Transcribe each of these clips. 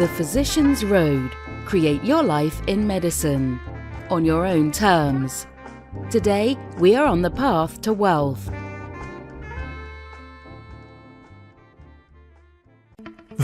The Physician's Road. Create your life in medicine on your own terms. Today, we are on the path to wealth.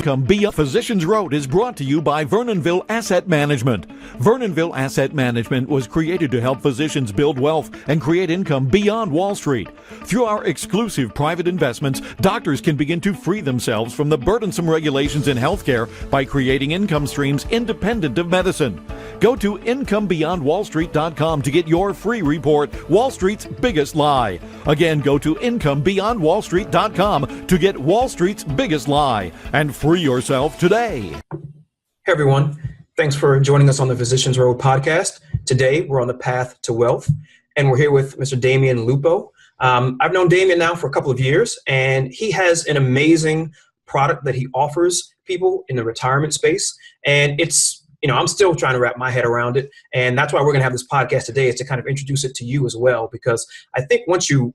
Come Beyond Physicians Road is brought to you by Vernonville Asset Management. Vernonville Asset Management was created to help physicians build wealth and create income beyond Wall Street. Through our exclusive private investments, doctors can begin to free themselves from the burdensome regulations in healthcare by creating income streams independent of medicine. Go to IncomeBeyondWallStreet.com to get your free report, Wall Street's Biggest Lie. Again, go to IncomeBeyondWallStreet.com to get Wall Street's Biggest Lie and free yourself today. Hey everyone, thanks for joining us on the Physicians Road podcast. Today we're on the path to wealth, and we're here with Mr. Damian Lupo. I've known Damian now for a couple of years, and he has an amazing product that he offers people in the retirement space. And it's, I'm still trying to wrap my head around it. And that's why we're going to have this podcast today, is to kind of introduce it to you as well, because I think once you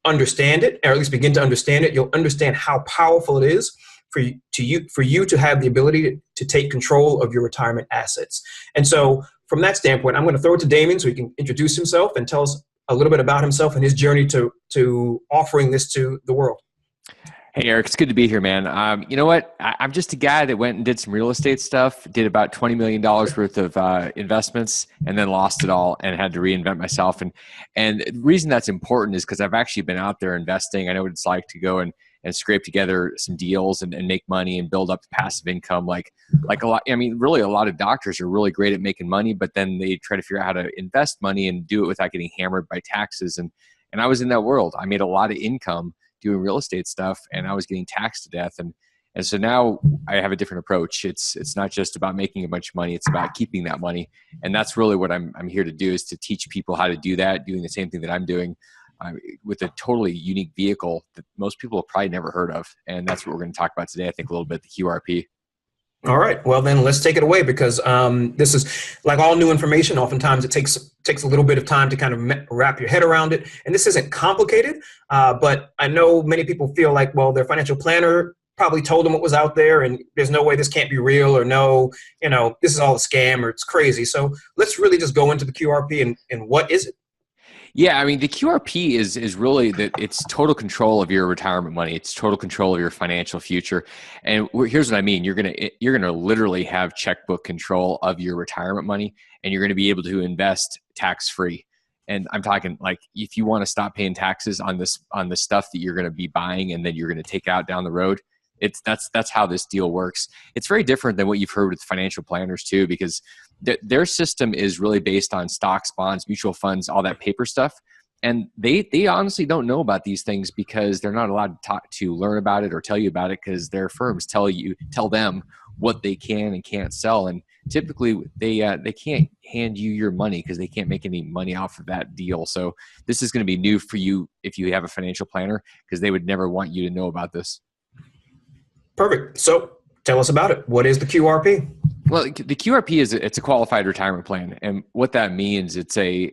understand it, or at least begin to understand it, you'll understand how powerful it is for you to have the ability to take control of your retirement assets. And so from that standpoint, I'm going to throw it to Damian so he can introduce himself and tell us a little bit about himself and his journey to offering this to the world. Hey, Eric, it's good to be here, man. You know what? I'm just a guy that went and did some real estate stuff, did about $20 million worth of investments, and then lost it all and had to reinvent myself. And the reason that's important is because I've actually been out there investing. I know what it's like to go and scrape together some deals and make money and build up passive income. Like a lot, really a lot of doctors are really great at making money, but then they try to figure out how to invest money and do it without getting hammered by taxes. And I was in that world. I made a lot of income doing real estate stuff, and I was getting taxed to death. And so now I have a different approach. It's not just about making a bunch of money. It's about keeping that money. And that's really what I'm here to do, is to teach people how to do that, doing the same thing that I'm doing with a totally unique vehicle that most people have probably never heard of. And that's what we're going to talk about today, I think, a little bit, the QRP. All right. Well, then let's take it away, because this is like all new information. Oftentimes it takes a little bit of time to kind of wrap your head around it. And this isn't complicated, but I know many people feel like, well, their financial planner probably told them what was out there, and there's no way this can't be real, or no, this is all a scam, or it's crazy. So let's really just go into the QRP and what is it? Yeah, the QRP is really that it's total control of your retirement money. It's total control of your financial future. And here's what I mean. You're gonna literally have checkbook control of your retirement money, and you're gonna be able to invest tax-free. And I'm talking like, if you want to stop paying taxes on the stuff that you're gonna be buying and then you're gonna take out down the road, that's how this deal works. It's very different than what you've heard with financial planners too, because their system is really based on stocks, bonds, mutual funds, all that paper stuff. And they honestly don't know about these things because they're not allowed to learn about it or tell you about it, because their firms tell them what they can and can't sell. And typically they can't hand you your money because they can't make any money off of that deal. So this is going to be new for you if you have a financial planner, because they would never want you to know about this. Perfect. So tell us about it. What is the QRP? Well, the QRP it's a qualified retirement plan, and what that means, it's a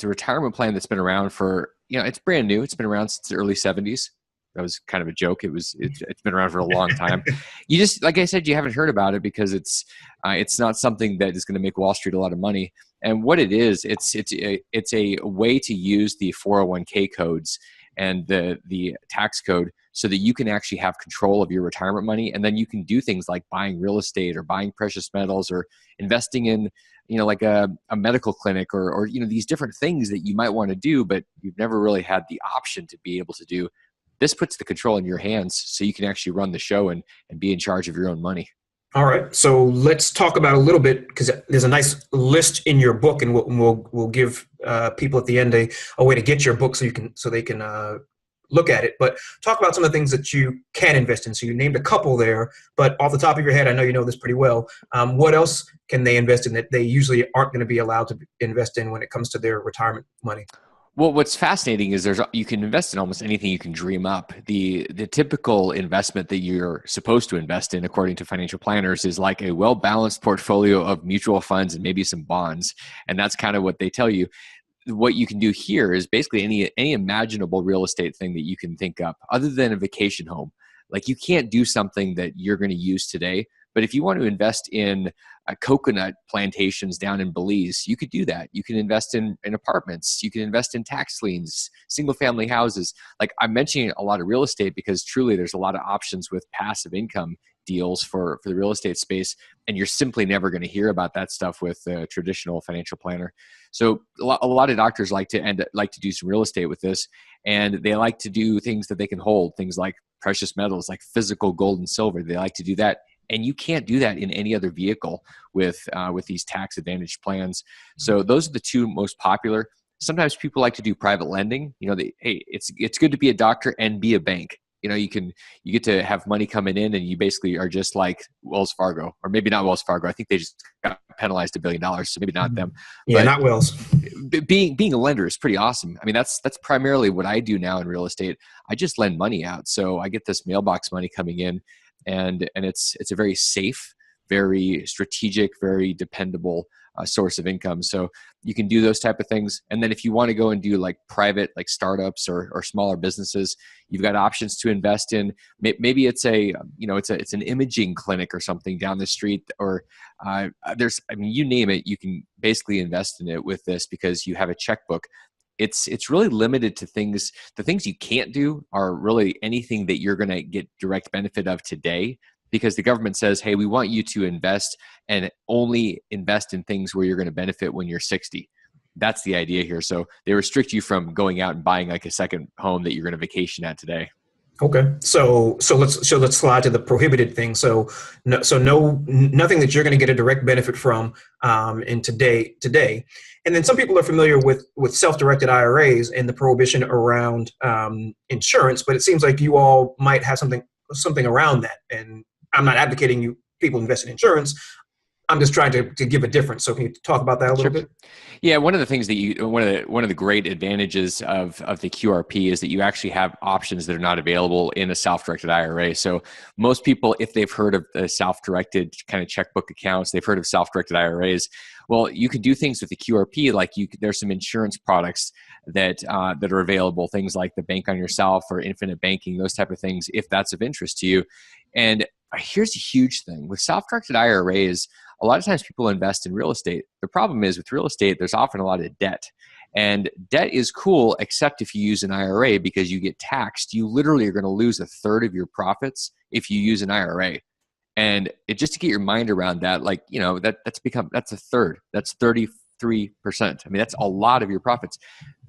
retirement plan that's been around for, it's brand new. It's been around since the early 70s. That was kind of a joke. It's been around for a long time. You just, like I said, you haven't heard about it because it's not something that is going to make Wall Street a lot of money. And what it is, it's a way to use the 401k codes and the tax code so that you can actually have control of your retirement money. And then you can do things like buying real estate or buying precious metals or investing in, like a medical clinic or these different things that you might want to do, but you've never really had the option to be able to do. This puts the control in your hands so you can actually run the show and be in charge of your own money. All right. So let's talk about a little bit, because there's a nice list in your book, and we'll give people at the end a way to get your book so they can look at it. But talk about some of the things that you can invest in. So you named a couple there, but off the top of your head, I know you know this pretty well. What else can they invest in that they usually aren't going to be allowed to invest in when it comes to their retirement money? Well, what's fascinating is you can invest in almost anything you can dream up. The typical investment that you're supposed to invest in, according to financial planners, is like a well-balanced portfolio of mutual funds and maybe some bonds. And that's kind of what they tell you. What you can do here is basically any imaginable real estate thing that you can think up, other than a vacation home. Like, you can't do something that you're going to use today, But if you want to invest in coconut plantations down in Belize, you could do that. You can invest in apartments. You can invest in tax liens, single family houses. Like, I'm mentioning a lot of real estate because truly there's a lot of options with passive income deals for the real estate space. And you're simply never going to hear about that stuff with a traditional financial planner. So a lot of doctors like to do some real estate with this, and they like to do things that they can hold, things like precious metals, like physical gold and silver. They like to do that. And you can't do that in any other vehicle with these tax advantage plans. So those are the two most popular. Sometimes people like to do private lending. Hey, it's good to be a doctor and be a bank. You get to have money coming in, and you basically are just like Wells Fargo, or maybe not Wells Fargo. I think they just got penalized $1 billion, so maybe not them. Yeah, but not Wells. Being a lender is pretty awesome. I mean, that's primarily what I do now in real estate. I just lend money out, so I get this mailbox money coming in, and it's a very safe, very strategic, very dependable source of income. So you can do those type of things. And then if you want to go and do like private, like startups or smaller businesses, you've got options to invest in. Maybe it's it's an imaging clinic or something down the street, or you name it, you can basically invest in it with this because you have a checkbook. It's really limited to things. The things you can't do are really anything that you're going to get direct benefit of today, because the government says, hey, we want you to invest and only invest in things where you're going to benefit when you're 60. That's the idea here. So they restrict you from going out and buying like a second home that you're going to vacation at today. Okay, so let's slide to the prohibited thing. So nothing that you're going to get a direct benefit from in today. And then some people are familiar with self-directed IRAs and the prohibition around insurance, but it seems like you all might have something around that. And I'm not advocating people invest in insurance. I'm just trying to give a difference. So can you talk about that a little bit? Yeah, one of the things that one of the great advantages of the QRP is that you actually have options that are not available in a self-directed IRA. So most people, if they've heard of the self-directed kind of checkbook accounts, they've heard of self-directed IRAs. Well, you could do things with the QRP, like there's some insurance products that are available, things like the bank on yourself or infinite banking, those type of things, if that's of interest to you. And here's a huge thing with self-directed IRAs. A lot of times people invest in real estate. The problem is with real estate, there's often a lot of debt. And debt is cool, except if you use an IRA, because you get taxed. You literally are going to lose a third of your profits if you use an IRA. And just to get your mind around that, that's a third. That's 33%. I mean, that's a lot of your profits.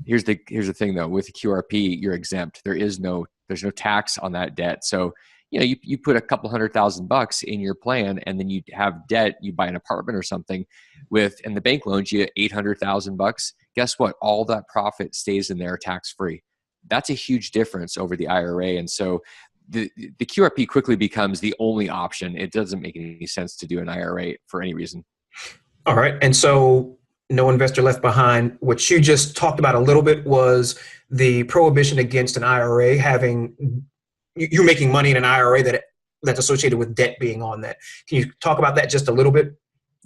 Here's the thing though, with the QRP, you're exempt. There's no tax on that debt. So you put a couple $100,000 in your plan, and then you have debt. You buy an apartment or something and the bank loans you $800,000. Guess what? All that profit stays in there tax free. That's a huge difference over the IRA. And so the QRP quickly becomes the only option. It doesn't make any sense to do an IRA for any reason. All right. And so no investor left behind. What you just talked about a little bit was the prohibition against an IRA having you're making money in an IRA that's associated with debt being on that. Can you talk about that just a little bit?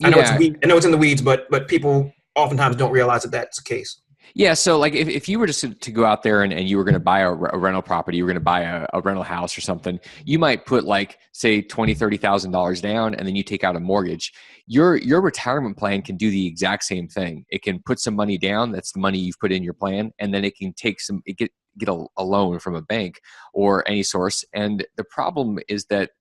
I know it's in the weeds, but people oftentimes don't realize that that's the case. Yeah. So like if you were just to go out there and you were going to buy a rental property, you were going to buy a rental house or something, you might put like, say, $20,000, $30,000 down, and then you take out a mortgage. Your retirement plan can do the exact same thing. It can put some money down. That's the money you've put in your plan. And then it can take get a loan from a bank or any source. And the problem is that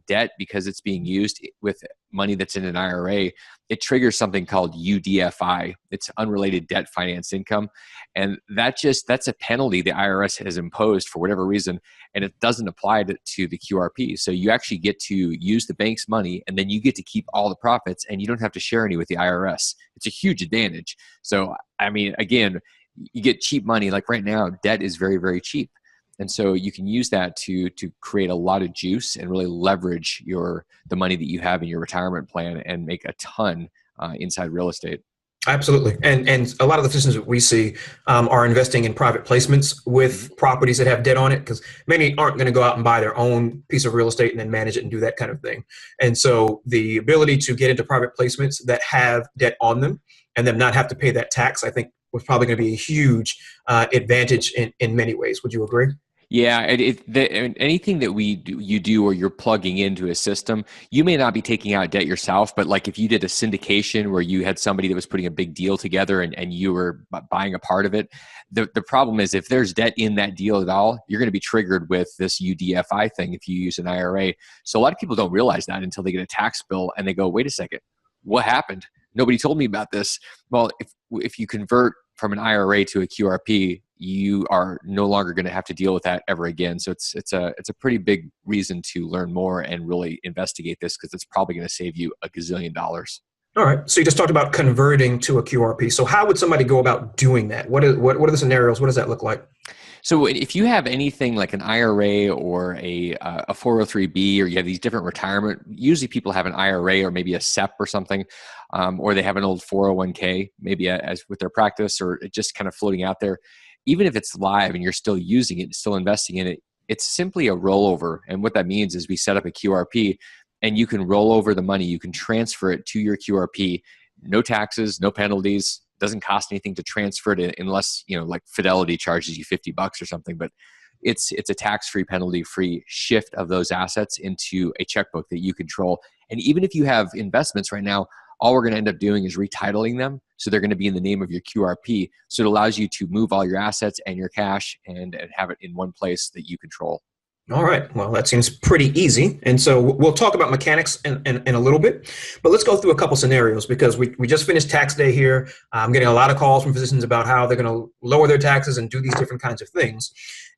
debt, because it's being used with money that's in an IRA, it triggers something called UDFI. It's unrelated debt finance income. And that's a penalty the IRS has imposed for whatever reason. And it doesn't apply to the QRP. So you actually get to use the bank's money, and then you get to keep all the profits, and you don't have to share any with the IRS. It's a huge advantage. So, I mean, again, you get cheap money. Like right now, debt is very, very cheap. And so you can use that to create a lot of juice and really leverage the money that you have in your retirement plan and make a ton inside real estate. Absolutely. And a lot of the physicians that we see are investing in private placements with properties that have debt on it, because many aren't going to go out and buy their own piece of real estate and then manage it and do that kind of thing. And so the ability to get into private placements that have debt on them and then not have to pay that tax, I think was probably going to be a huge advantage in many ways. Would you agree? Yeah, anything that you do or you're plugging into a system, you may not be taking out debt yourself, but like if you did a syndication where you had somebody that was putting a big deal together and you were buying a part of it, the problem is if there's debt in that deal at all, you're going to be triggered with this UDFI thing if you use an IRA. So a lot of people don't realize that until they get a tax bill and they go, wait a second, what happened? Nobody told me about this. Well, if you convert from an IRA to a QRP, you are no longer going to have to deal with that ever again. So it's a pretty big reason to learn more and really investigate this, because it's probably going to save you a gazillion dollars. All right. So you just talked about converting to a QRP. So how would somebody go about doing that? What are the scenarios? What does that look like? So if you have anything like an IRA or a 403B, or you have these different retirement, usually people have an IRA or maybe a SEP or something, or they have an old 401k, maybe as with their practice, or just kind of floating out there. Even if it's live and you're still using it, still investing in it, it's simply a rollover. And what that means is we set up a QRP and you can roll over the money. You can transfer it to your QRP. No taxes, no penalties. Doesn't cost anything to transfer it unless, like Fidelity charges you $50 or something. But it's a tax-free, penalty-free shift of those assets into a checkbook that you control. And even if you have investments right now, all we're going to end up doing is retitling them. So they're going to be in the name of your QRP. So it allows you to move all your assets and your cash and have it in one place that you control. All right. Well, that seems pretty easy. And so we'll talk about mechanics in a little bit, but let's go through a couple scenarios, because we just finished tax day here. I'm getting a lot of calls from physicians about how they're going to lower their taxes and do these different kinds of things.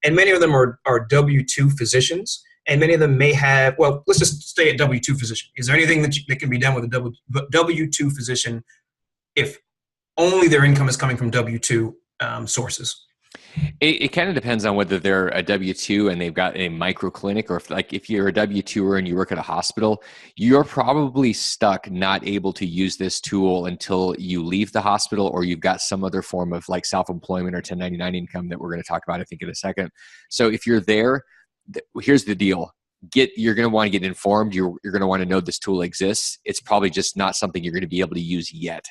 And many of them are W-2 physicians, and many of them may have, well, let's just stay at W-2 physician. Is there anything that can be done with a W-2 physician if only their income is coming from W-2 sources? It kind of depends on whether they're a W-2 and they've got a micro clinic, or if you're a W-2er and you work at a hospital, you're probably stuck not able to use this tool until you leave the hospital, or you've got some other form of like self-employment or 1099 income that we're going to talk about, I think, in a second. So if you're there, here's the deal. You're going to want to get informed. You're going to want to know this tool exists. It's probably just not something you're going to be able to use yet.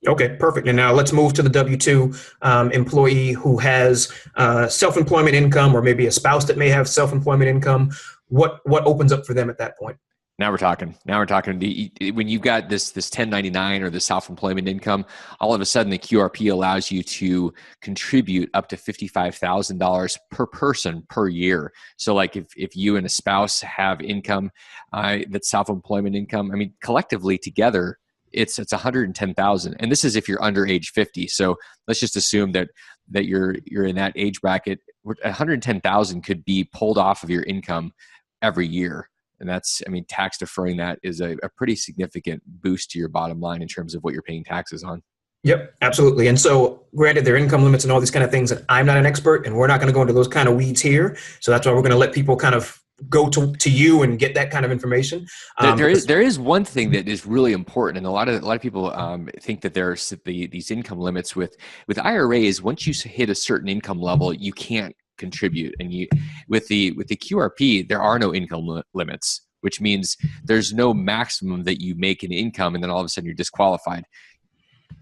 Okay, perfect. And now let's move to the W-2 employee who has self-employment income, or maybe a spouse that may have self-employment income. What opens up for them at that point? Now we're talking. When you've got this 1099 or the self-employment income, all of a sudden the QRP allows you to contribute up to $55,000 per person per year. So like if you and a spouse have income that's self-employment income, I mean, collectively together, it's $110,000, and this is if you're under age 50. So let's just assume that you're in that age bracket. $110,000 could be pulled off of your income every year, and that's, I mean, tax deferring that is a pretty significant boost to your bottom line in terms of what you're paying taxes on. Yep, absolutely. And so, granted, there are income limits and all these kind of things, and I'm not an expert, and we're not going to go into those kind of weeds here. So that's why we're going to let people kind of go to you and get that kind of information. There is one thing that is really important, and a lot of people think that there's these income limits with IRAs. Once you hit a certain income level, you can't contribute, and with the QRP, there are no income limits, which means there's no maximum that you make in income, and then all of a sudden you're disqualified.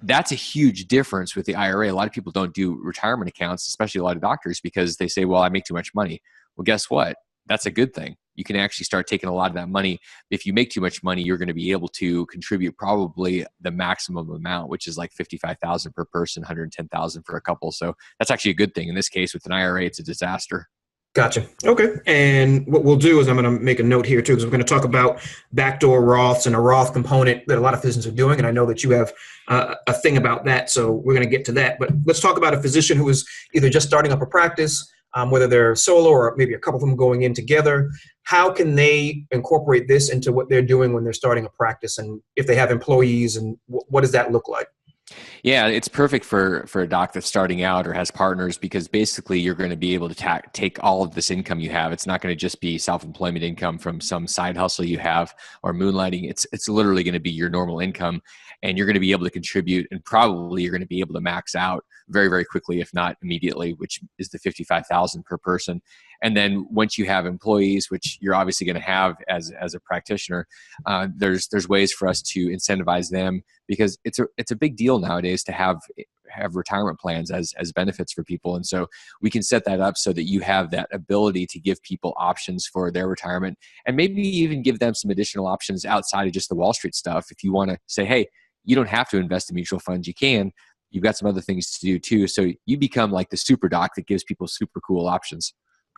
That's a huge difference with the IRA. A lot of people don't do retirement accounts, especially a lot of doctors, because they say, well, I make too much money. Well, guess what? That's a good thing. You can actually start taking a lot of that money. If you make too much money, you're going to be able to contribute probably the maximum amount, which is like $55,000 per person, $110,000 for a couple. So that's actually a good thing. In this case, with an IRA, it's a disaster. Gotcha. Okay. And what we'll do is I'm going to make a note here too, because we're going to talk about backdoor Roths and a Roth component that a lot of physicians are doing. And I know that you have a thing about that. So we're going to get to that. But let's talk about a physician who is either just starting up a practice, whether they're solo or maybe a couple of them going in together. How can they incorporate this into what they're doing when they're starting a practice? And if they have employees, and what does that look like? Yeah, it's perfect for a doc that's starting out or has partners, because basically you're going to be able to take all of this income you have. It's not going to just be self-employment income from some side hustle you have or moonlighting. It's literally going to be your normal income, and you're going to be able to contribute, and probably you're going to be able to max out very, very quickly, if not immediately, which is the $55,000 per person. And then once you have employees, which you're obviously going to have as a practitioner, there's ways for us to incentivize them, because it's a big deal nowadays to have have retirement plans as benefits for people. And so we can set that up so that you have that ability to give people options for their retirement, and maybe even give them some additional options outside of just the Wall Street stuff. If you want to say, hey, you don't have to invest in mutual funds, you can. You've got some other things to do too. So you become like the super doc that gives people super cool options.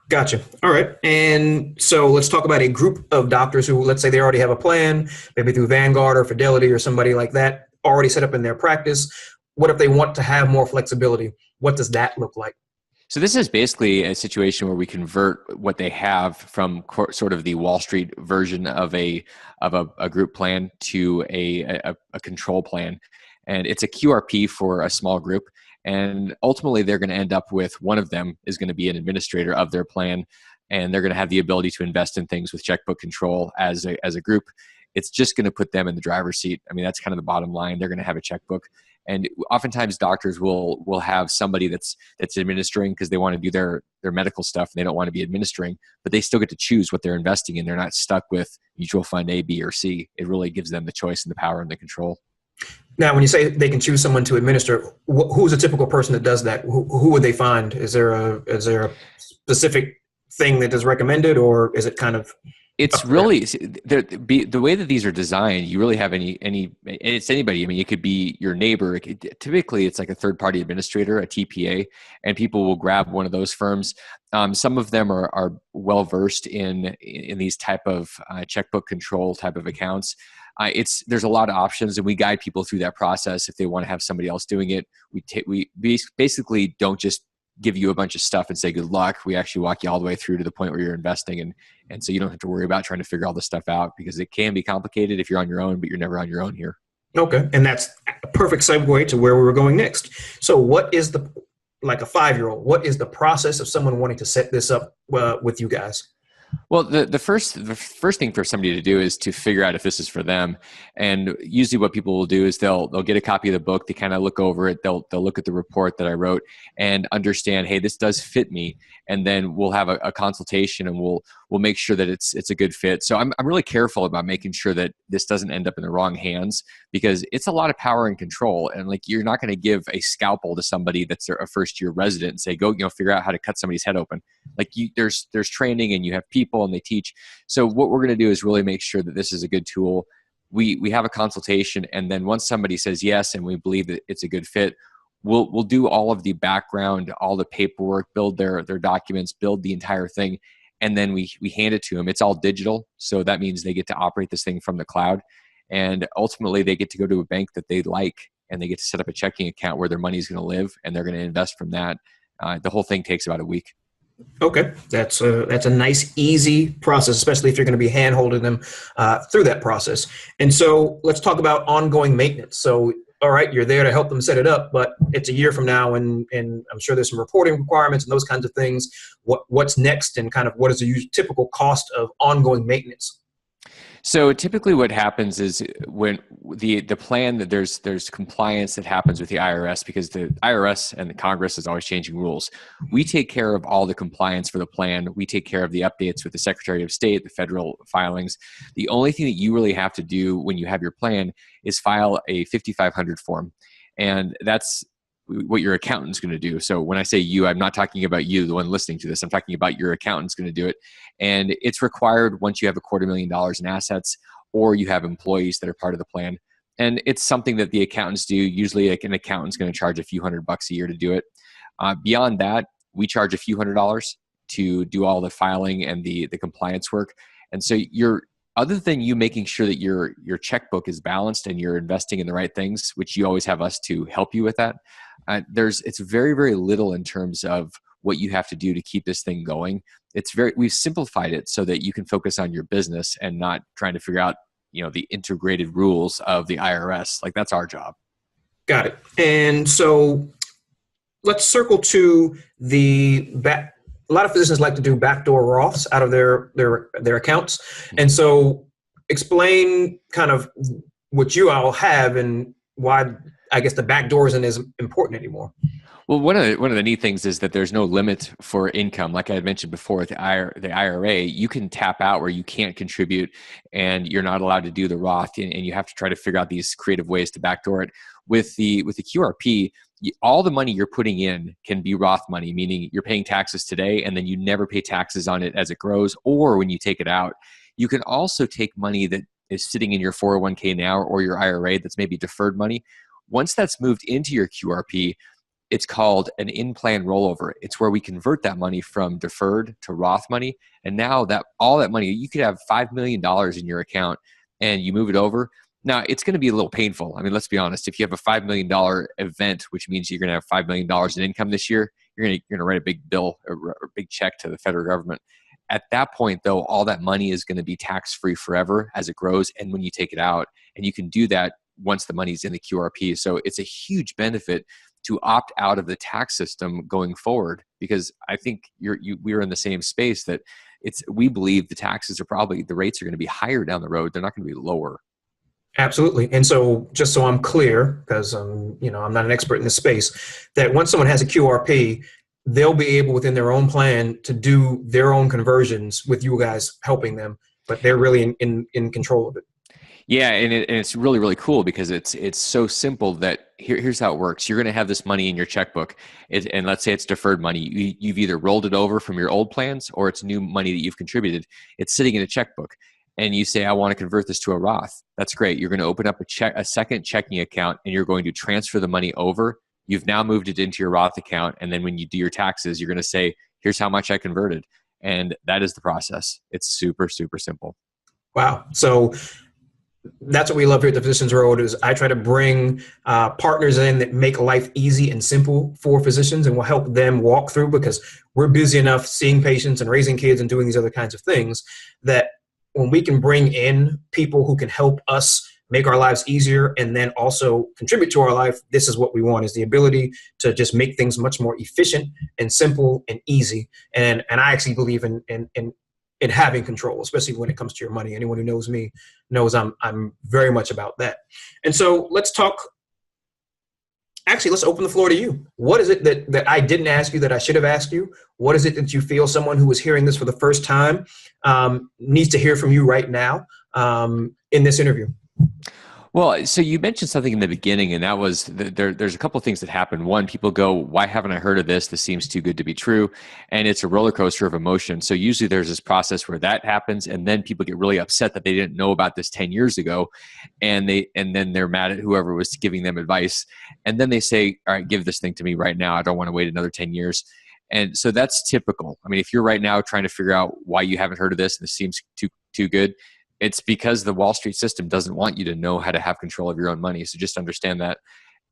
Gotcha. All right. And so let's talk about a group of doctors who, let's say they already have a plan, maybe through Vanguard or Fidelity or somebody like that, already set up in their practice. What if they want to have more flexibility? What does that look like? So this is basically a situation where we convert what they have from sort of the Wall Street version of a group plan to a control plan. And it's a QRP for a small group. And ultimately, they're going to end up with one of them is going to be an administrator of their plan. And they're going to have the ability to invest in things with checkbook control as a group. It's just going to put them in the driver's seat. I mean, that's kind of the bottom line. They're going to have a checkbook. And oftentimes doctors will have somebody that's administering because they want to do their medical stuff and they don't want to be administering, but they still get to choose what they're investing in. They're not stuck with mutual fund A, B, or C. It really gives them the choice and the power and the control. Now, when you say they can choose someone to administer, who's a typical person that does that? Who would they find? Is there a specific thing that is recommended, or is it kind of? It's really the way that these are designed. You really have it's anybody. I mean, it could be your neighbor. Typically, it's like a third-party administrator, a TPA, and people will grab one of those firms. Some of them are well versed in these type of checkbook control type of accounts. There's a lot of options, and we guide people through that process. If they want to have somebody else doing it, we basically don't just give you a bunch of stuff and say good luck. We actually walk you all the way through to the point where you're investing, and so you don't have to worry about trying to figure all this stuff out, because it can be complicated if you're on your own, but you're never on your own here. Okay, and that's a perfect segue to where we were going next. So what is like a 5-year-old, what is the process of someone wanting to set this up with you guys? Well, the first thing for somebody to do is to figure out if this is for them. And usually what people will do is they'll get a copy of the book, they kind of look over it, they'll look at the report that I wrote and understand, hey, this does fit me. And then we'll have a consultation, and we'll make sure that it's a good fit. So I'm really careful about making sure that this doesn't end up in the wrong hands, because it's a lot of power and control. And like, you're not going to give a scalpel to somebody that's a first-year resident and say, go, figure out how to cut somebody's head open. Like, there's training, and you have people, and they teach. So what we're going to do is really make sure that this is a good tool. We have a consultation, and then once somebody says yes and we believe that it's a good fit, we'll do all of the background, all the paperwork, build their documents, build the entire thing, and then we hand it to them. It's all digital, so that means they get to operate this thing from the cloud, and ultimately they get to go to a bank that they like, and they get to set up a checking account where their money is going to live, and they're going to invest from that. The whole thing takes about a week. Okay, that's a nice, easy process, especially if you're going to be hand-holding them through that process. And so let's talk about ongoing maintenance. So, all right, you're there to help them set it up, but it's a year from now, and I'm sure there's some reporting requirements and those kinds of things. What's next, and kind of what is the typical cost of ongoing maintenance? So typically what happens is when the plan, that there's compliance that happens with the IRS, because the IRS and the Congress is always changing rules. We take care of all the compliance for the plan. We take care of the updates with the Secretary of State, the federal filings. The only thing that you really have to do when you have your plan is file a 5500 form. And that's what your accountant's going to do. So when I say you, I'm not talking about you, the one listening to this. I'm talking about your accountant's going to do it. And it's required once you have $250,000 in assets, or you have employees that are part of the plan. And it's something that the accountants do. Usually like an accountant's going to charge a few $100 a year to do it. Beyond that, we charge a few $100 to do all the filing and the compliance work. And so other than you making sure that your checkbook is balanced and you're investing in the right things, which you always have us to help you with that, it's very, very little in terms of what you have to do to keep this thing going. We've simplified it so that you can focus on your business and not trying to figure out, the integrated rules of the IRS. Like, that's our job. Got it. And so let's circle to the back. A lot of physicians like to do backdoor Roths out of their accounts. And so explain kind of what you all have and why, I guess, the backdoor isn't as important anymore. Well, one of the neat things is that there's no limit for income. Like I had mentioned before, with the IRA, you can tap out where you can't contribute, and you're not allowed to do the Roth, and you have to try to figure out these creative ways to backdoor it. With the QRP, all the money you're putting in can be Roth money, meaning you're paying taxes today and then you never pay taxes on it as it grows or when you take it out. You can also take money that is sitting in your 401k now or your IRA that's maybe deferred money. Once that's moved into your QRP, it's called an in-plan rollover. It's where we convert that money from deferred to Roth money. And now that all that money, you could have $5 million in your account and you move it over. Now, it's going to be a little painful. I mean, let's be honest. If you have a $5 million event, which means you're going to have $5 million in income this year, you're going to write a big bill or a big check to the federal government. At that point, though, all that money is going to be tax-free forever as it grows and when you take it out. And you can do that once the money's in the QRP. So it's a huge benefit to opt out of the tax system going forward, because I think we're in the same space that we believe the taxes are probably, the rates are going to be higher down the road. They're not going to be lower. Absolutely. And so just so I'm clear, because I'm not an expert in this space, that once someone has a QRP, they'll be able within their own plan to do their own conversions with you guys helping them, but they're really in control of it. Yeah, and it's really, really cool because it's so simple that here's how it works. You're going to have this money in your checkbook, and let's say it's deferred money. You've either rolled it over from your old plans or it's new money that you've contributed. It's sitting in a checkbook, and you say, I want to convert this to a Roth. That's great. You're going to open up a second checking account, and you're going to transfer the money over. You've now moved it into your Roth account, and then when you do your taxes, you're going to say, here's how much I converted. And that is the process. It's super, super simple. Wow. So that's what we love here at the Physicians Road is I try to bring partners in that make life easy and simple for physicians, and will help them walk through, because we're busy enough seeing patients and raising kids and doing these other kinds of things, that when we can bring in people who can help us make our lives easier and then also contribute to our life, this is what we want, is the ability to just make things much more efficient and simple and easy. And I actually believe in having control, especially when it comes to your money. Anyone who knows me knows I'm very much about that. And so let's open the floor to you. What is it that I didn't ask you that I should have asked you? What is it that you feel someone who is hearing this for the first time needs to hear from you right now in this interview? Well, so you mentioned something in the beginning, and that was there's a couple of things that happen. One, people go, why haven't I heard of this? This seems too good to be true. And it's a roller coaster of emotion. So usually there's this process where that happens, and then people get really upset that they didn't know about this 10 years ago. And then they're mad at whoever was giving them advice. And then they say, all right, give this thing to me right now. I don't want to wait another 10 years. And so that's typical. I mean, if you're right now trying to figure out why you haven't heard of this and this seems too good, it's because the Wall Street system doesn't want you to know how to have control of your own money. So just understand that.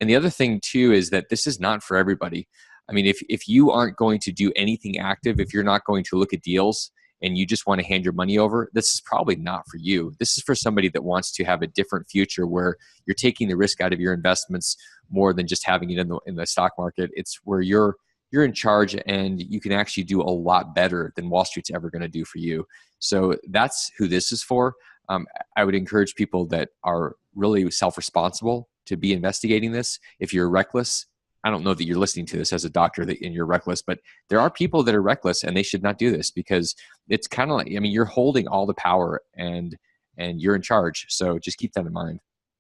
And the other thing too is that this is not for everybody. I mean, if you aren't going to do anything active, if you're not going to look at deals and you just want to hand your money over, this is probably not for you. This is for somebody that wants to have a different future where you're taking the risk out of your investments more than just having it in the stock market. It's where you're in charge and you can actually do a lot better than Wall Street's ever going to do for you. So that's who this is for. I would encourage people that are really self-responsible to be investigating this. If you're reckless, I don't know that you're listening to this as a doctor and you're reckless, but there are people that are reckless and they should not do this, because it's kind of like, I mean, you're holding all the power and you're in charge. So just keep that in mind.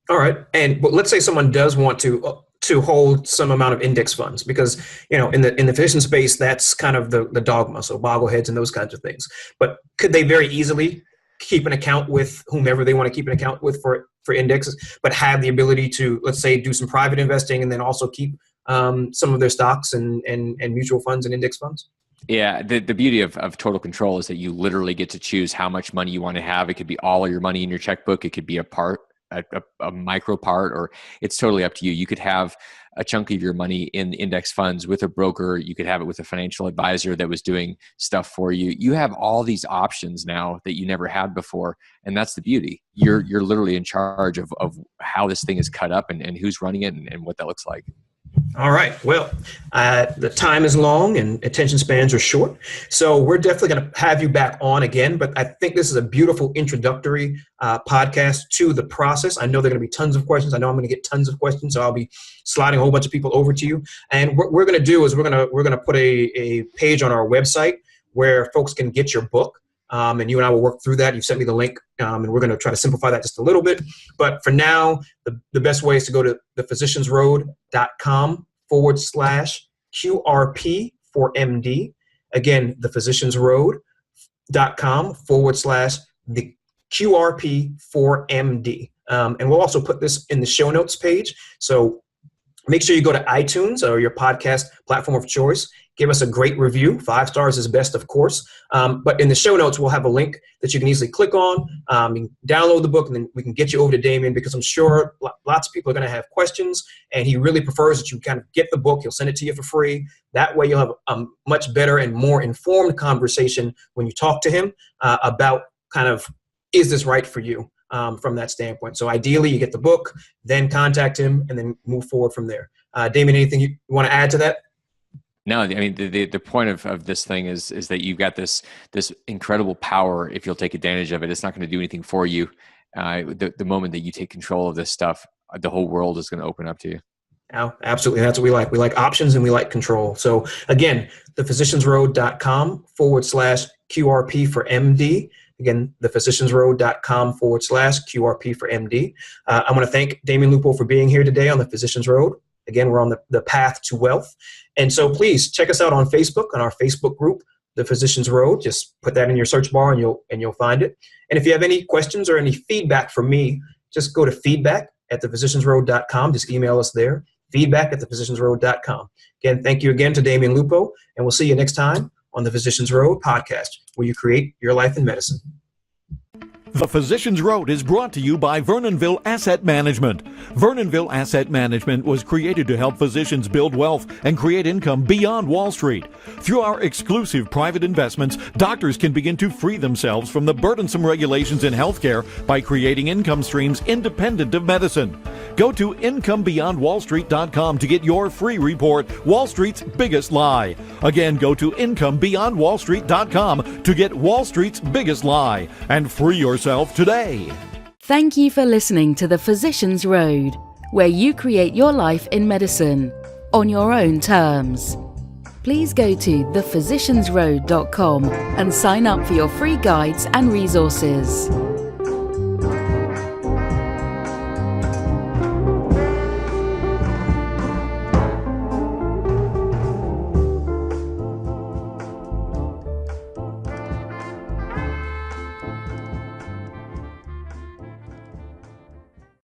All right. But let's say someone does want to hold some amount of index funds, because in the physician space, that's kind of the dogma, so boggleheads and those kinds of things. But could they very easily keep an account with whomever they want to keep an account with for indexes, but have the ability to, let's say, do some private investing and then also keep some of their stocks and mutual funds and index funds? Yeah, the beauty of total control is that you literally get to choose how much money you want to have. It could be all of your money in your checkbook. It could be a micro part, or it's totally up to you. You could have a chunk of your money in index funds with a broker. You could have it with a financial advisor that was doing stuff for you. You have all these options now that you never had before. And that's the beauty. You're literally in charge of how this thing is cut up and who's running it and what that looks like. All right. Well, the time is long and attention spans are short. So we're definitely going to have you back on again. But I think this is a beautiful introductory podcast to the process. I know there are going to be tons of questions. I know I'm going to get tons of questions. So I'll be sliding a whole bunch of people over to you. And what we're going to do is we're going to put a page on our website where folks can get your book. And you and I will work through that. You've sent me the link, and we're going to try to simplify that just a little bit. But for now, the best way is to go to thephysiciansroad.com physiciansroad.com/QRP for MD. Again, thephysiciansroad.com/the QRP for MD. And we'll also put this in the show notes page. So make sure you go to iTunes or your podcast platform of choice. Give us a great review. 5 stars is best, of course. But in the show notes, we'll have a link that you can easily click on. You can download the book, and then we can get you over to Damien, because I'm sure lots of people are going to have questions, and he really prefers that you kind of get the book. He'll send it to you for free. That way you'll have a much better and more informed conversation when you talk to him about kind of, is this right for you? From that standpoint. So ideally, you get the book, then contact him, and then move forward from there. Damien, anything you want to add to that? No, I mean, the point of this thing is that you've got this incredible power. If you'll take advantage of it, it's not going to do anything for you. The moment that you take control of this stuff, the whole world is going to open up to you. Oh, absolutely. That's what we like. We like options and we like control. So again, thephysiciansroad.com/QRP for MD. Again, thephysiciansroad.com/QRP for MD. I want to thank Damien Lupo for being here today on the Physicians Road. Again, we're on the path to wealth. And so please check us out on Facebook, on our Facebook group, The Physicians Road. Just put that in your search bar and you'll find it. And if you have any questions or any feedback from me, just go to feedback@thephysiciansroad.com. Just email us there, feedback@thephysiciansroad.com. Again, thank you again to Damien Lupo, and we'll see you next time on the Physicians Road podcast, where you create your life in medicine. The Physicians Road is brought to you by Vernonville Asset Management. Vernonville Asset Management was created to help physicians build wealth and create income beyond Wall Street. Through our exclusive private investments, doctors can begin to free themselves from the burdensome regulations in healthcare by creating income streams independent of medicine. Go to incomebeyondwallstreet.com to get your free report, Wall Street's Biggest Lie. Again, go to incomebeyondwallstreet.com to get Wall Street's Biggest Lie and free yourself today. Thank you for listening to The Physicians Road, where you create your life in medicine on your own terms. Please go to thephysiciansroad.com and sign up for your free guides and resources.